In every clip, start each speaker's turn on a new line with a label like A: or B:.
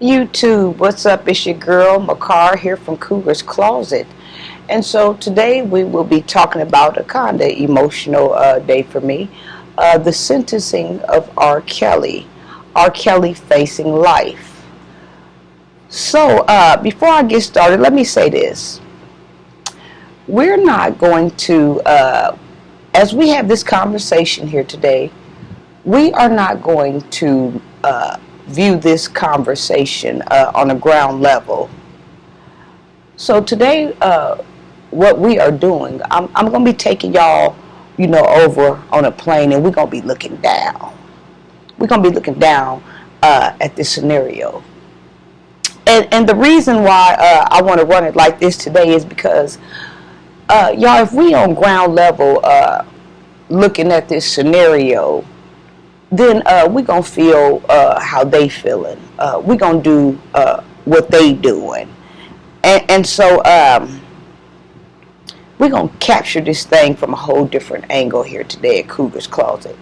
A: YouTube, what's up? It's your girl Makar here from Cougar's Closet. And so today we will be talking about a kind of emotional day for me. The sentencing of R. Kelly. R. Kelly facing life. So before I get started, let me say this. We're not going to, as we have this conversation here today, we are not going to view this conversation on a ground level. So today, what we are doing, I'm going to be taking y'all, over on a plane, and we're going to be looking down. We're going to be looking down at this scenario. And the reason why I want to run it like this today is because, y'all, if we on ground level looking at this scenario, then we're going to feel how they feeling. We're going to do what they doing. And so we're going to capture this thing from a whole different angle here today at Cougar's Closet.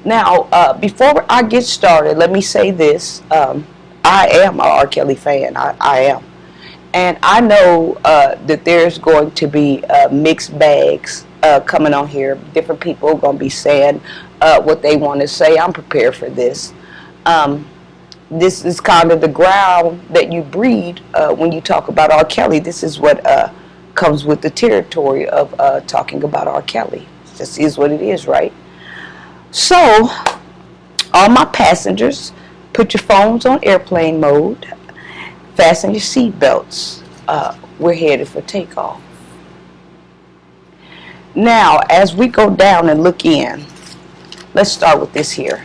A: Now, before I get started, let me say this. I am a R. Kelly fan. I am. And I know that there's going to be mixed bags coming on here. Different people are going to be saying what they want to say. I'm prepared for this. This is kind of the ground that you breed when you talk about R. Kelly. This is what comes with the territory of talking about R. Kelly. It just is what it is, right? So, all my passengers, put your phones on airplane mode. Fasten your seat belts. We're headed for takeoff. Now, as we go down and look in, let's start with this here.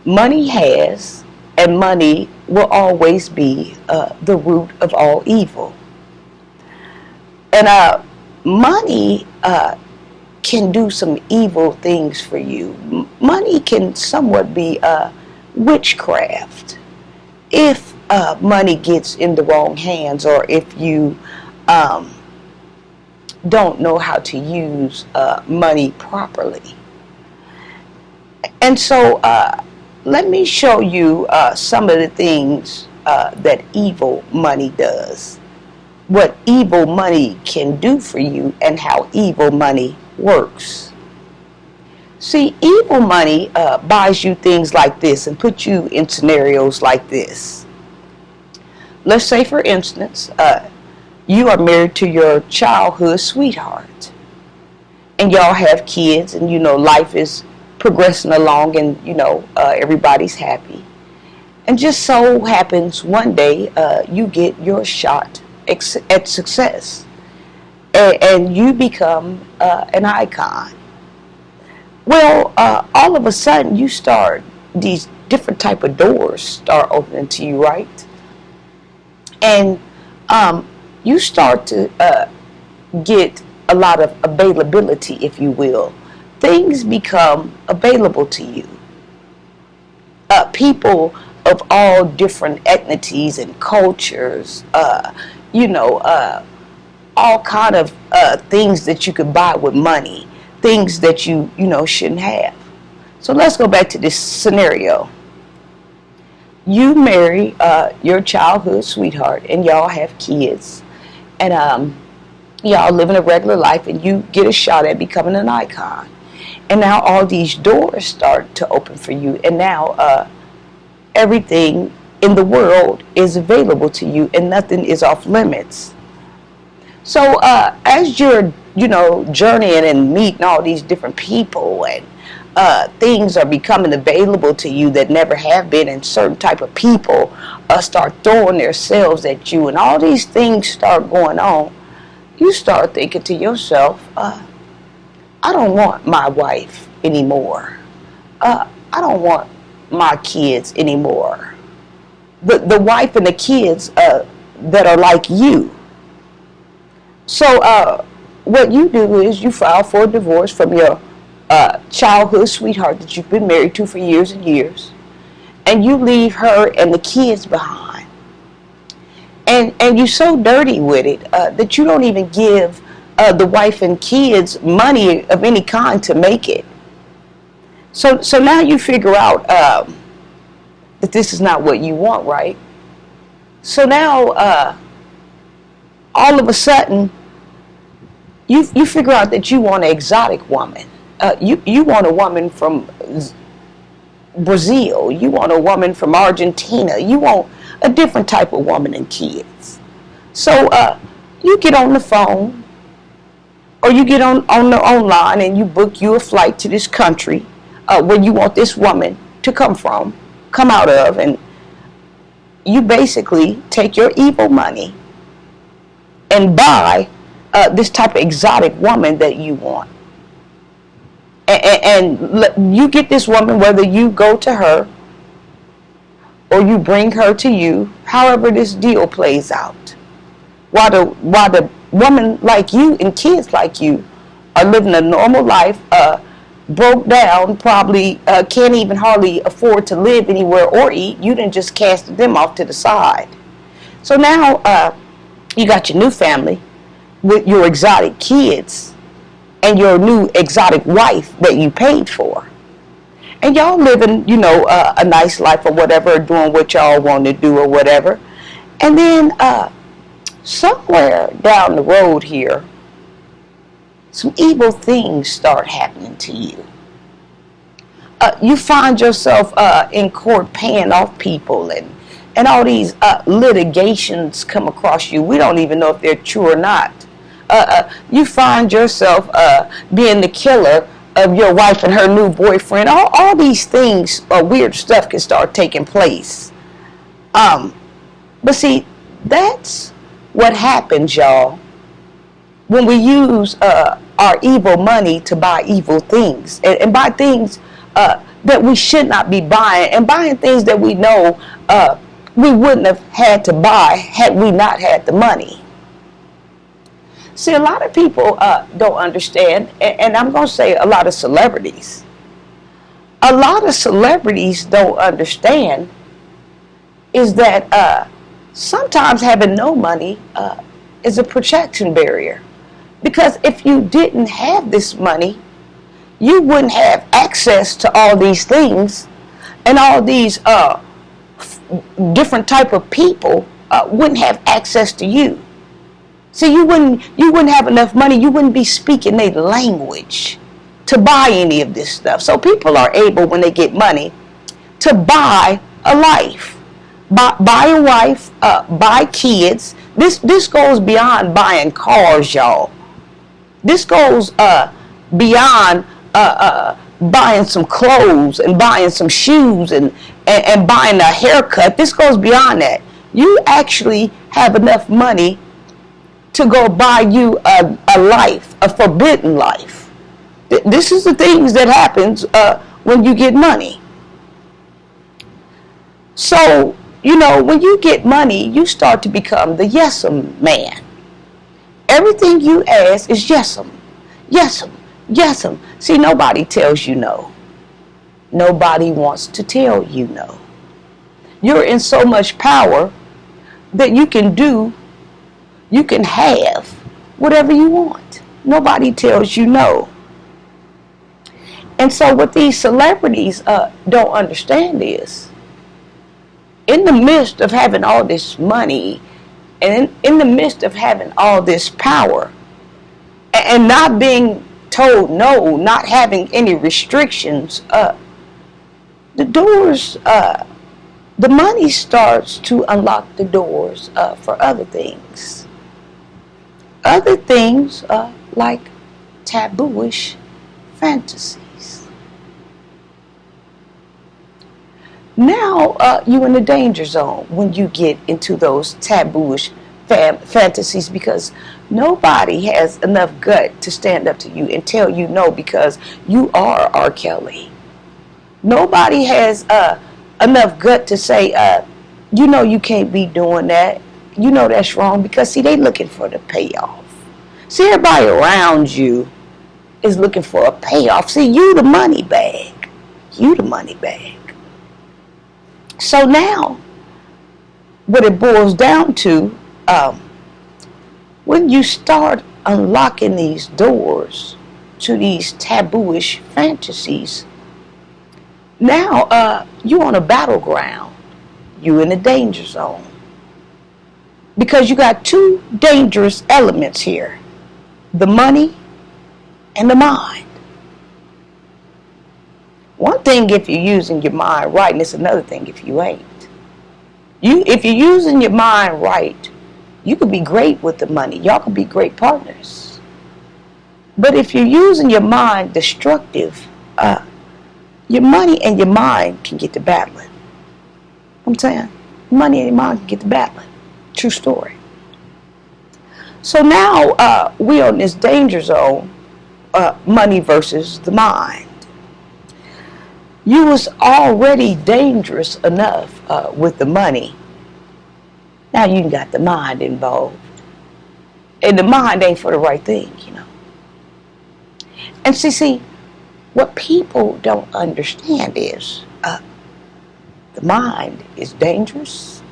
A: Money has, and money will always be the root of all evil. And money can do some evil things for you. Money can somewhat be witchcraft if money gets in the wrong hands, or if you don't know how to use money properly. And so let me show you some of the things that evil money does. What evil money can do for you and how evil money works. See, evil money buys you things like this and puts you in scenarios like this. Let's say, for instance, you are married to your childhood sweetheart, and y'all have kids, and life is progressing along, and everybody's happy. And just so happens one day you get your shot at success, and you become an icon. Well, all of a sudden you start, these different type of doors start opening to you, right? And you start to get a lot of availability, if you will. Things become available to you. People of all different ethnicities and cultures, all kind of things that you could buy with money, things that you shouldn't have. So let's go back to this scenario. You marry your childhood sweetheart, and y'all have kids, and y'all living a regular life, and you get a shot at becoming an icon. And now all these doors start to open for you, and now everything in the world is available to you, and nothing is off limits. So as you're journeying and meeting all these different people, and things are becoming available to you that never have been, and certain type of people start throwing themselves at you, and all these things start going on, you start thinking to yourself, I don't want my wife anymore. I don't want my kids anymore. The wife and the kids that are like you. So what you do is you file for a divorce from your childhood sweetheart that you've been married to for years and years, and you leave her and the kids behind. And you're so dirty with it that you don't even give the wife and kids money of any kind to make it. So now you figure out that this is not what you want, right? So now, all of a sudden, you figure out that you want an exotic woman. You want a woman from Brazil. You want a woman from Argentina. You want a different type of woman and kids. So you get on the phone, or you get on the online, and you book you a flight to this country where you want this woman to come out of, and you basically take your evil money and buy this type of exotic woman that you want. And you get this woman, whether you go to her or you bring her to you, however this deal plays out. While the woman like you and kids like you are living a normal life, broke down, probably can't even hardly afford to live anywhere or eat, you done just cast them off to the side. So now you got your new family with your exotic kids and your new exotic wife that you paid for. And y'all living, a nice life or whatever, doing what y'all want to do or whatever. And then somewhere down the road here, some evil things start happening to you. You find yourself in court paying off people, and all these litigations come across you. We don't even know if they're true or not. You find yourself being the killer of your wife and her new boyfriend. All these things, weird stuff can start taking place. But see, that's what happens, y'all, when we use our evil money to buy evil things, and buy things that we should not be buying, and buying things that we know we wouldn't have had to buy had we not had the money. See, a lot of people don't understand, and I'm going to say a lot of celebrities. A lot of celebrities don't understand is that sometimes having no money is a protection barrier. Because if you didn't have this money, you wouldn't have access to all these things, and all these different type of people wouldn't have access to you. See, you wouldn't have enough money. You wouldn't be speaking their language to buy any of this stuff. So people are able, when they get money, to buy a life, buy a wife, buy kids. This goes beyond buying cars, y'all. This goes beyond buying some clothes and buying some shoes and buying a haircut. This goes beyond that. You actually have enough money to go buy you a life, a forbidden life. This is the things that happens when you get money. So, when you get money, you start to become the yes'em man. Everything you ask is yes'em, yes'em, yes'em. See, nobody tells you no. Nobody wants to tell you no. You're in so much power that you can have whatever you want. Nobody tells you no. And so what these celebrities don't understand is, in the midst of having all this money, and in the midst of having all this power, and not being told no, not having any restrictions, the doors, the money starts to unlock the doors for other things. Other things like tabooish fantasies. Now you're in the danger zone when you get into those tabooish fantasies, because nobody has enough gut to stand up to you and tell you no, because you are R. Kelly. Nobody has enough gut to say, you can't be doing that. That's wrong, because see, they looking for the payoff. See, everybody around you is looking for a payoff. See, you the money bag. You the money bag. So now, what it boils down to, when you start unlocking these doors to these tabooish fantasies, now you're on a battleground. you in a danger zone. Because you got two dangerous elements here. The money and the mind. One thing if you're using your mind right, and it's another thing if you ain't. If you're using your mind right, you could be great with the money. Y'all could be great partners. But if you're using your mind destructive, your money and your mind can get to battling. I'm saying, money and your mind can get to battling. True story. So now we're on this danger zone, money versus the mind. You was already dangerous enough with the money. Now you got the mind involved. And the mind ain't for the right thing, you know. And see, what people don't understand is the mind is dangerous.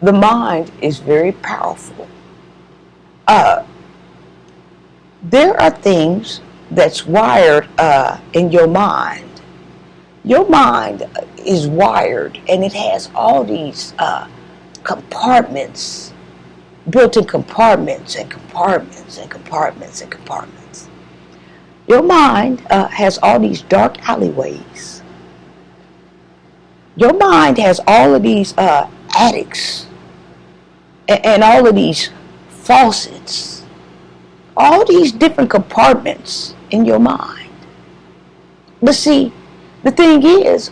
A: The mind is very powerful. There are things that's wired in your mind. Your mind is wired, and it has all these compartments, built-in compartments and compartments and compartments and compartments. Your mind has all these dark alleyways. Your mind has all of these attics and all of these faucets, all these different compartments in your mind. But see, the thing is,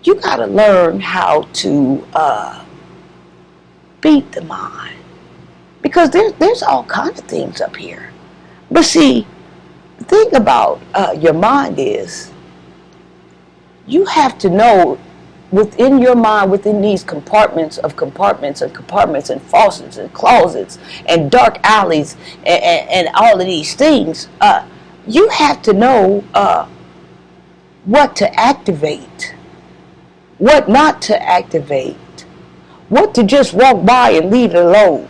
A: you got to learn how to beat the mind, because there's all kinds of things up here. But see, the thing about your mind is, you have to know within your mind, within these compartments of compartments and compartments and faucets and closets and dark alleys and all of these things, you have to know what to activate, what not to activate, what to just walk by and leave it alone,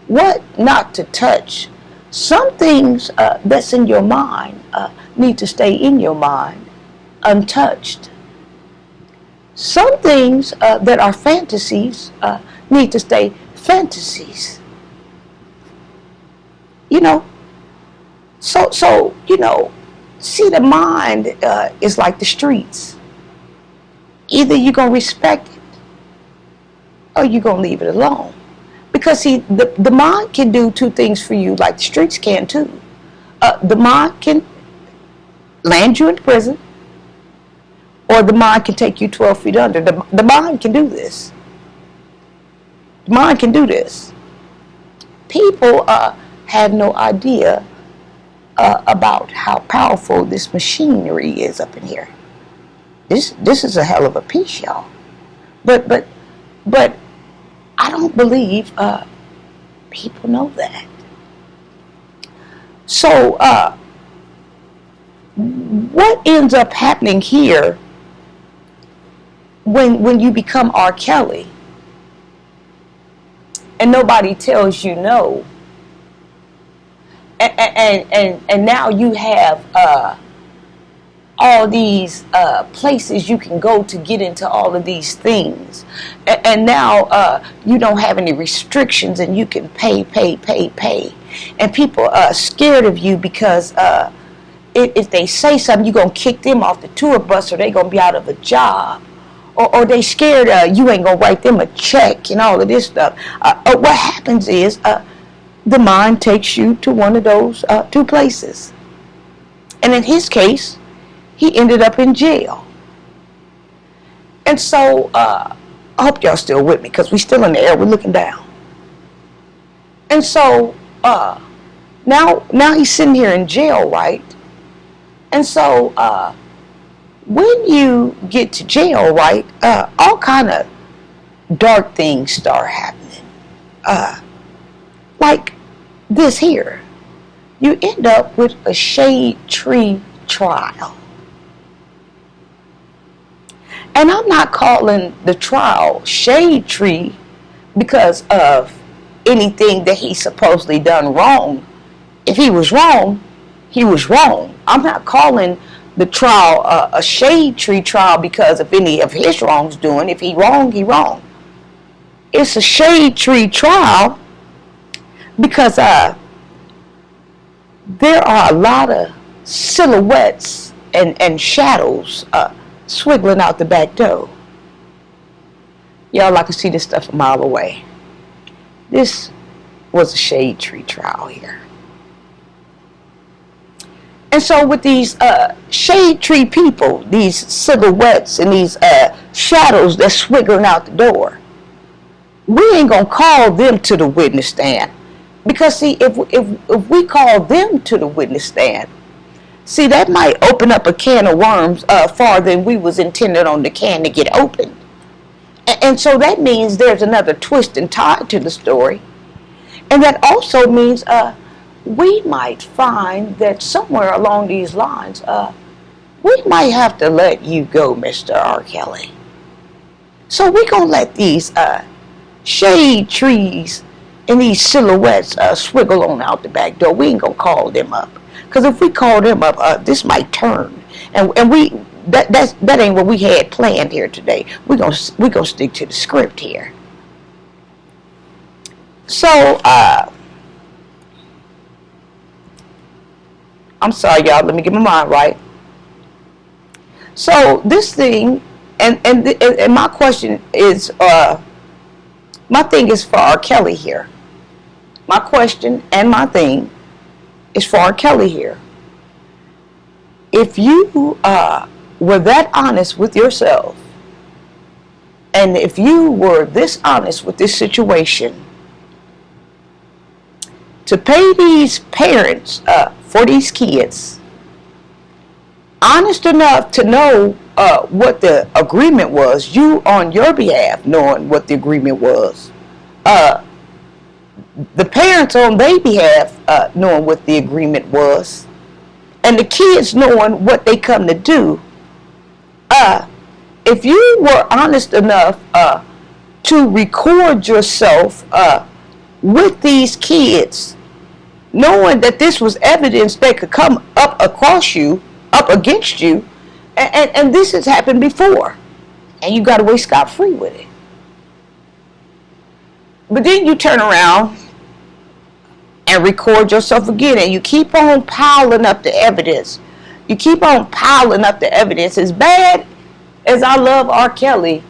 A: what not to touch. Some things that's in your mind need to stay in your mind untouched. Some things that are fantasies need to stay fantasies. You know, so you know, see, the mind is like the streets. Either you're going to respect it or you're going to leave it alone. Because see, the mind can do two things for you like the streets can too. The mind can land you in prison, or the mind can take you 12 feet under. The mind can do this. The mind can do this. People have no idea about how powerful this machinery is up in here. This is a hell of a piece, y'all. But I don't believe people know that. So what ends up happening here when you become R. Kelly and nobody tells you no, and now you have all these places you can go to get into all of these things, and now you don't have any restrictions, and you can pay, and people are scared of you because if they say something, you're going to kick them off the tour bus, or they're going to be out of a job, or they scared you ain't going to write them a check and all of this stuff. What happens is the mind takes you to one of those two places. And in his case, he ended up in jail. And so, I hope y'all still with me, because we're still in the air, we're looking down. And so, now he's sitting here in jail, right? And so, when you get to jail, right, all kind of dark things start happening. Like this here. You end up with a shade tree trial. And I'm not calling the trial shade tree because of anything that he supposedly done wrong. If he was wrong, he was wrong. I'm not calling the trial a shade tree trial because of any of his wrongs doing. If he wrong, he wrong. It's a shade tree trial because there are a lot of silhouettes and shadows swiggling out the back door. Y'all, I can see this stuff a mile away. This was a shade tree trial here. And so with these shade tree people, these silhouettes and these shadows that's swiggling out the door, we ain't going to call them to the witness stand. Because, see, if we call them to the witness stand, see, that might open up a can of worms farther than we was intended on the can to get open. And so that means there's another twist and tie to the story. And that also means we might find that somewhere along these lines, we might have to let you go, Mr. R. Kelly. So we're going to let these shade trees and these silhouettes swiggle on out the back door. We ain't going to call them up. Because if we call them up, this might turn. And that ain't what we had planned here today. We're gonna stick to the script here. So I'm sorry, y'all. Let me get my mind right. So this thing, and my question is, my thing is for R. Kelly here. My question and my thing is for R. Kelly here. If you were that honest with yourself, and if you were this honest with this situation, to pay these parents for these kids, honest enough to know what the agreement was, you on your behalf knowing what the agreement was, the parents on their behalf knowing what the agreement was, and the kids knowing what they come to do, if you were honest enough to record yourself with these kids, knowing that this was evidence that could come up across you, up against you, and this has happened before, and you got away scot-free with it. But then you turn around and record yourself again, and you keep on piling up the evidence. You keep on piling up the evidence. As bad as I love R. Kelly,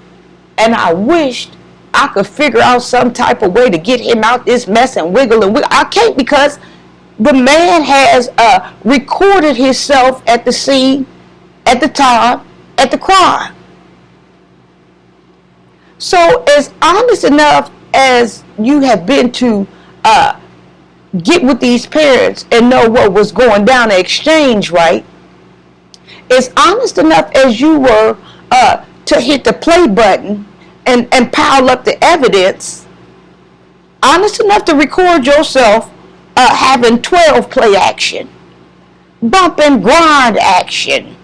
A: and I wished I could figure out some type of way to get him out this mess and wiggle and wiggle, I can't, because the man has recorded himself at the scene, at the time, at the crime. So as honest enough as you have been to get with these parents and know what was going down the exchange, right? As honest enough as you were to hit the play button and pile up the evidence, honest enough to record yourself having 12 play action, bump and grind action,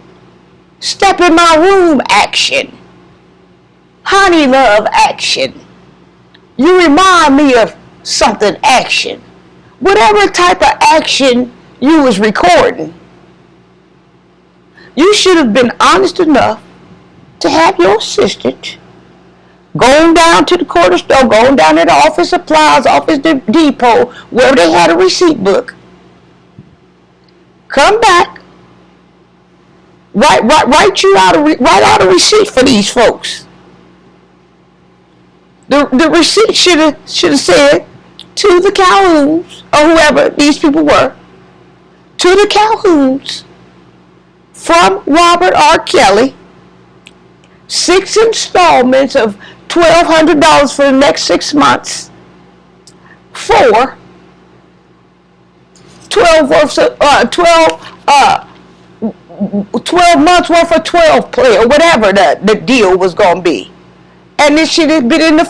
A: step in my room action, honey love action, you remind me of something action, whatever type of action you was recording, you should have been honest enough to have your assistant going down to the corner store, going down to the office supplies, office depot, where they had a receipt book, come back, write out a receipt for these folks. The receipt should have said to the Calhouns, or whoever these people were, to the Calhouns, from Robert R. Kelly, 6 installments of $1,200 for the next 6 months, for 12 months worth of 12 play, or whatever the deal was going to be. And it should have been in the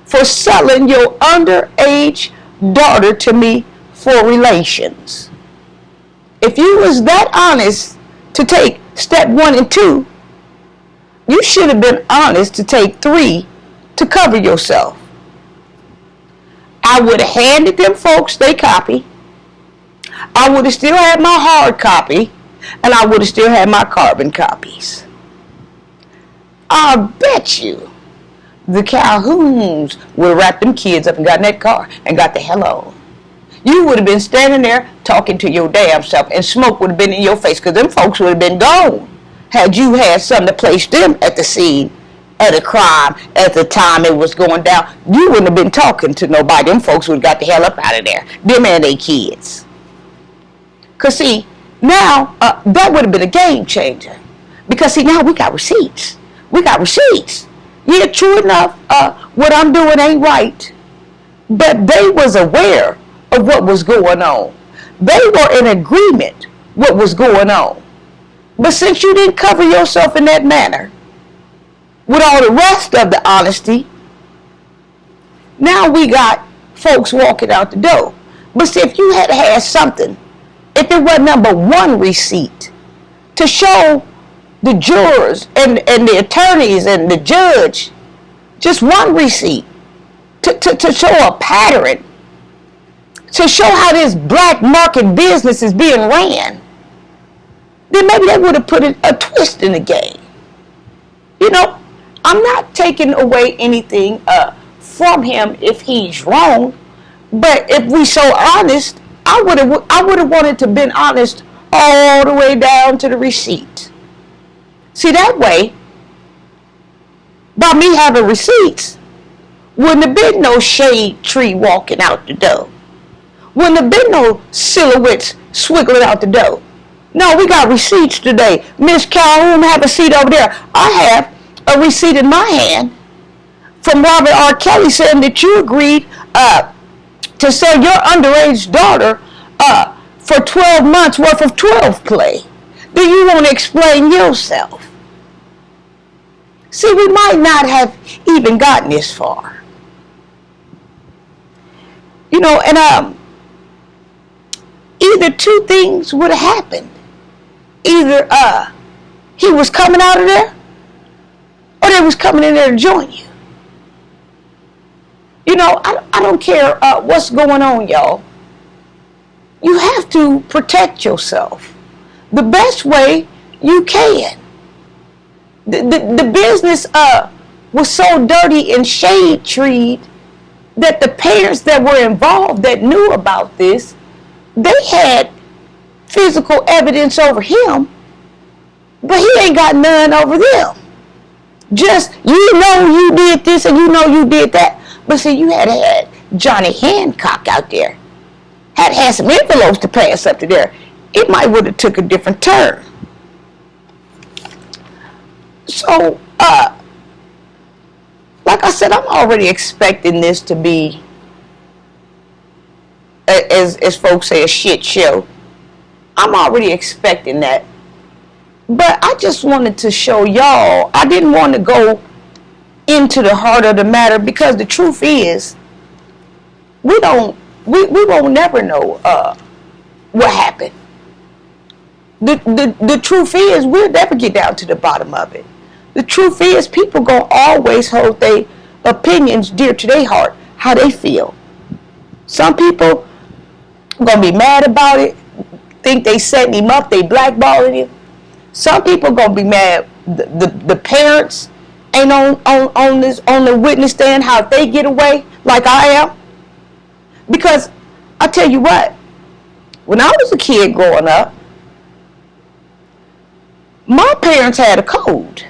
A: for selling your underage daughter to me for relations. If you was that honest to take step 1 and 2, you should have been honest to take 3 to cover yourself. I would have handed them folks their copy. I would have still had my hard copy, and I would have still had my carbon copies. I bet you the Calhouns would have wrapped them kids up and got in that car and got the hell on. You would have been standing there talking to your damn self, and smoke would have been in your face, because them folks would have been gone had you had something to place them at the scene of the crime at the time it was going down. You wouldn't have been talking to nobody. Them folks would have got the hell up out of there. Them and they kids. Because see, now that would have been a game changer. Because see, now we got receipts. We got receipts. Yeah, true enough, what I'm doing ain't right. But they was aware of what was going on. They were in agreement what was going on. But since you didn't cover yourself in that manner, with all the rest of the honesty, now we got folks walking out the door. But see, if you had had something, if it was number one receipt to show the jurors and the attorneys and the judge, just one receipt to show a pattern, to show how this black market business is being ran, then maybe they would have put a twist in the game. You know, I'm not taking away anything from him if he's wrong, but if we so honest, I would have wanted to been honest all the way down to the receipt. See, that way, by me having receipts, wouldn't have been no shade tree walking out the door. Wouldn't have been no silhouettes swiggling out the door. No, we got receipts today. Miss Calhoun, have a seat over there. I have a receipt in my hand from Robert R. Kelly saying that you agreed to sell your underage daughter for 12 months worth of 12 play. Do you want to explain yourself? See, we might not have even gotten this far. You know, and either two things would have happened. Either he was coming out of there, or they was coming in there to join you. You know, I don't care what's going on, y'all. You have to protect yourself the best way you can. The business was so dirty and shade treed that the parents that were involved that knew about this, they had physical evidence over him, but he ain't got none over them. Just, you know you did this and you know you did that. But see, you had Johnny Hancock out there. Had some envelopes to pass up to there. It might would have took a different turn. So, like I said, I'm already expecting this to be, as folks say, a shit show. I'm already expecting that. But I just wanted to show y'all, I didn't want to go into the heart of the matter, because the truth is, we won't never know what happened. The truth is, we'll never get down to the bottom of it. The truth is, people gonna always hold their opinions dear to their heart, how they feel. Some people gonna be mad about it, think they setting him up, they blackballing him. Some people gonna be mad the parents ain't on the witness stand, how they get away like I am. Because I tell you what, when I was a kid growing up, my parents had a code.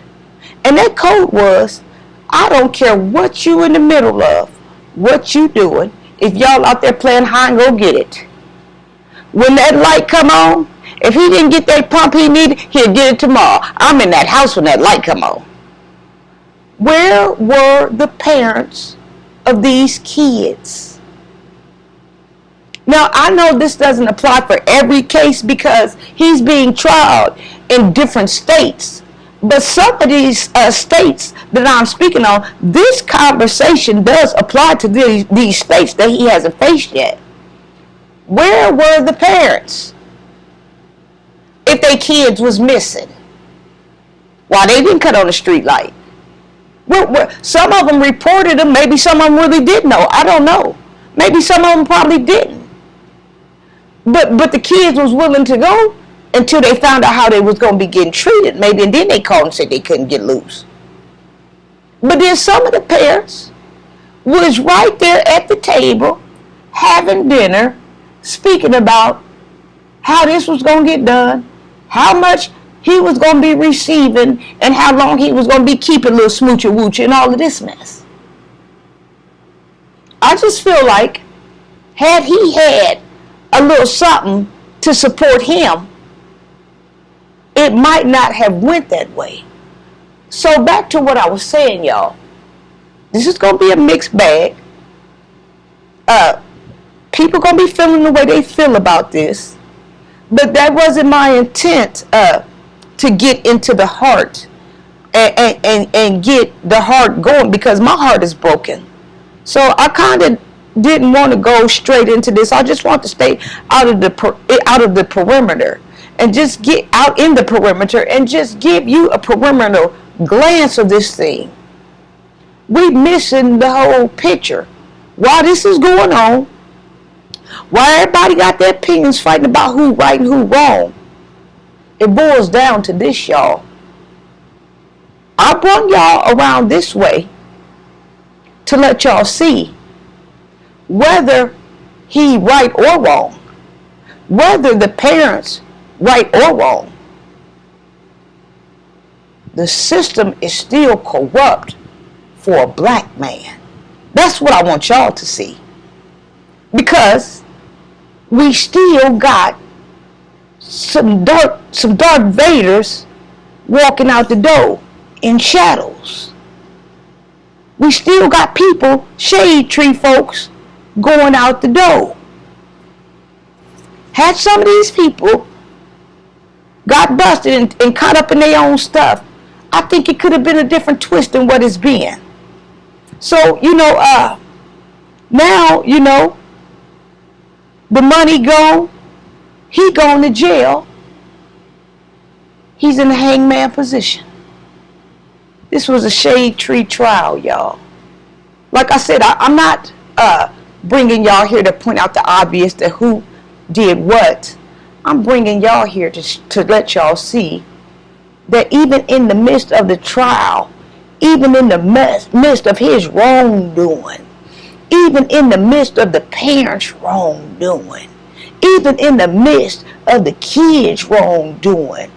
A: And that code was, I don't care what you in the middle of, what you doing, if y'all out there playing hide and go get it. When that light come on, if he didn't get that pump he needed, he'll get it tomorrow. I'm in that house when that light come on. Where were the parents of these kids? Now, I know this doesn't apply for every case because he's being tried in different states. But some of these states that I'm speaking on, this conversation does apply to these states that he hasn't faced yet. Where were the parents if their kids was missing? Why they didn't cut on the street light? Some of them reported them. Maybe some of them really did know. I don't know. Maybe some of them probably didn't. But the kids was willing to go until they found out how they was going to be getting treated, maybe, and then they called and said they couldn't get loose. But then some of the parents was right there at the table having dinner, speaking about how this was going to get done, how much he was going to be receiving, and how long he was going to be keeping little smoochie woochie and all of this mess. I just feel like had he had a little something to support him, it might not have went that way. So back to what I was saying, y'all. This is going to be a mixed bag. People going to be feeling the way they feel about this. But that wasn't my intent to get into the heart and get the heart going, because my heart is broken. So I kind of didn't want to go straight into this. I just want to stay out of the perimeter and just get out in the perimeter and just give you a perimeter glance of this thing. We missing the whole picture. While this is going on, while everybody got their opinions fighting about who right and who wrong, it boils down to this, y'all. I brought y'all around this way to let y'all see whether he right or wrong, whether the parents right or wrong. The system is still corrupt for a black man. That's what I want y'all to see. Because we still got some Darth Vaders walking out the door in shadows. We still got people, shade tree folks, going out the door. Had some of these people got busted and caught up in their own stuff, I think it could have been a different twist than what it's been. So, now, the money gone, he gone to jail, he's in the hangman position. This was a shade tree trial, y'all. Like I said, I'm not bringing y'all here to point out the obvious, that who did what. I'm bringing y'all here to let y'all see that even in the midst of the trial, even in the midst of his wrongdoing, even in the midst of the parents' wrongdoing, even in the midst of the kids' wrongdoing,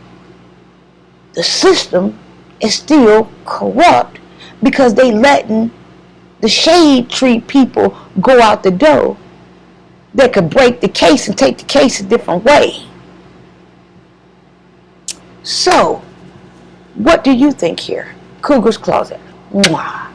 A: the system is still corrupt, because they letting the shade tree people go out the door that could break the case and take the case a different way. So, what do you think here? Cougar's Closet. Mwah.